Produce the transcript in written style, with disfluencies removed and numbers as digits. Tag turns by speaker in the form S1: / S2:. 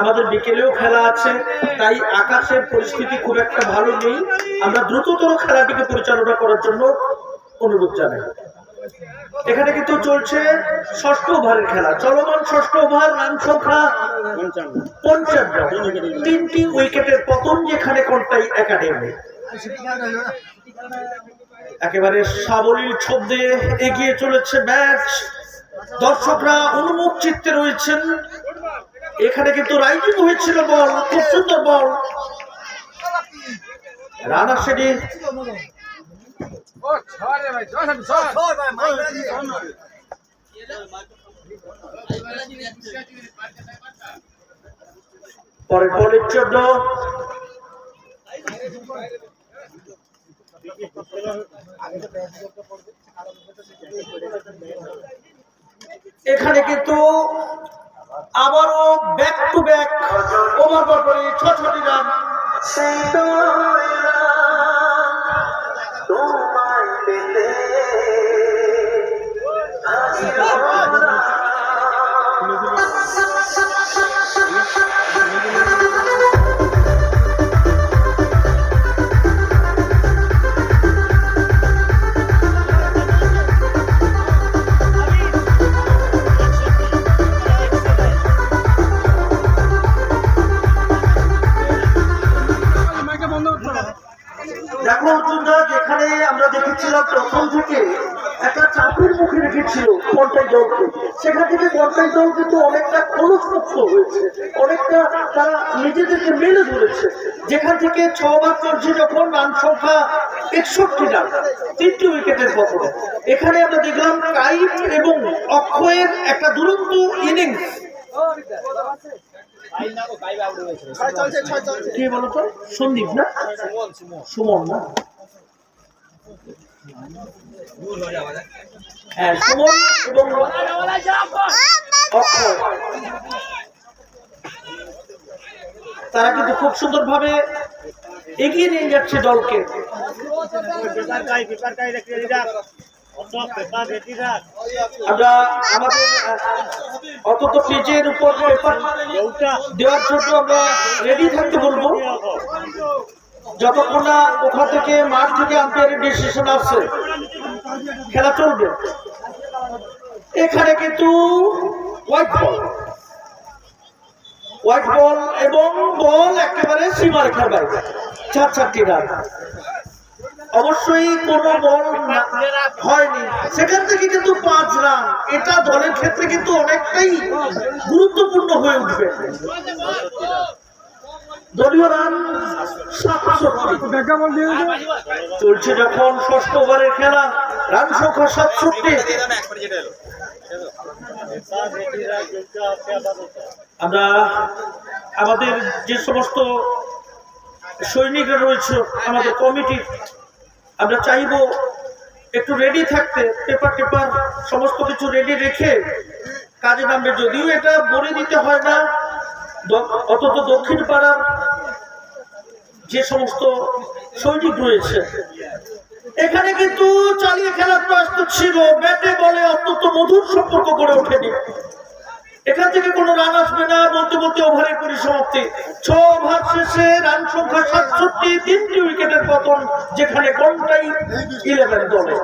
S1: আমাদের বিকেলেও খেলা আছে, তাই আকাশের পরিস্থিতি খুব একটা ভালো নেই। আমরা দ্রুততর খেলাটিকে পরিচালনা করার জন্য অনুরোধ জানাই। এখানে কিন্তু চলছে ষষ্ঠ ওভারের খেলা, চলমান ষষ্ঠ ওভার, রান সংখ্যা 55, 3টি উইকেটের পতন যেখানে কন্টাই একাডেমি। একেবারে সাবলীল ছন্দে এগিয়ে চলেছে ম্যাচ, দর্শকরা উন্মুখ চিত্তে রয়েছেন। এখানে কিন্তু রাইজিং হয়েছিল বল, খুব সুন্দর বল, রান আসেনি। পরের বলের জন্য এখানে কিন্তু আবারও ব্যাক টু ব্যাক ওভার বল করে ৬৬টি রান। দেখো অর্জুনদা, যেখানে আমরা দেখেছিলাম প্রথম থেকে একটা চাপের মুখে রেখেছিল কন্টাই দলকে, সেখান থেকে কন্টাই দল কিন্তু অনেকটা খোলসমুক্ত হয়েছে, অনেকটা তারা নিজেদেরকে মেলে ধরেছে। যেখান থেকে 6 ওভার চলছে যখন, রান সংখ্যা 61 রান, 3টি উইকেটের পতনে। এখানে আমরা দেখলাম কাইট এবং অক্ষয়ের একটা দুরন্ত ইনিংস। কি বলতো সন্দীপ না সুমন না, হ্যাঁ সুমন এবং অক্ষয়, তারা কিন্তু খুব সুন্দর ভাবে এগিয়ে নিয়ে যাচ্ছে দলকে। আমরা আমাদের অন্তত পেজের উপর দেওয়ার জন্য আমরা রেডি থাকতে বলবো, যতক্ষণ না ওখান থেকে মাঠ থেকে আম্পায়ারের ডিসিশন আসছে খেলা চলবে। এখানে কিন্তু হোয়াইট বল এবং বল একেবারে সীমারেখার বাইরে, 4-4টি রান। অবশ্যই কোনো বল হয়নি, সেখান থেকে কিন্তু 5 রান, এটা দলের ক্ষেত্রে কিন্তু অনেকটাই গুরুত্বপূর্ণ হয়ে উঠবে। দলীয় রান 67, চলছে যখন ষষ্ঠ ওভারের খেলা, রান সংখ্যা 67। আমরা আমাদের যে সমস্ত সৈনিকরা রয়েছে আমাদের কমিটির, আমরা চাইবো একটু রেডি থাকতে, পেপার সমস্ত কিছু রেডি রেখে কাজে নামবে। যদিও এটা বলে দিতে হয় না, অন্তত দক্ষিণ পাড়ার যে সমস্ত সৈনিক রয়েছে এখানে কিন্তু চালিয়ে খেলার প্রয়াস ছিল, ব্যাটে বলে অত্যন্ত মধুর সম্পর্ক গড়ে ওঠেনি। এখান থেকে কোনো রান আসবে না বলতে বলতে ওভারের পরিসমাপ্তি। 6 ওভার শেষে রান সংখ্যা 67, 3টি উইকেটের পতন, যেখানে কন্টাই 11 দলে।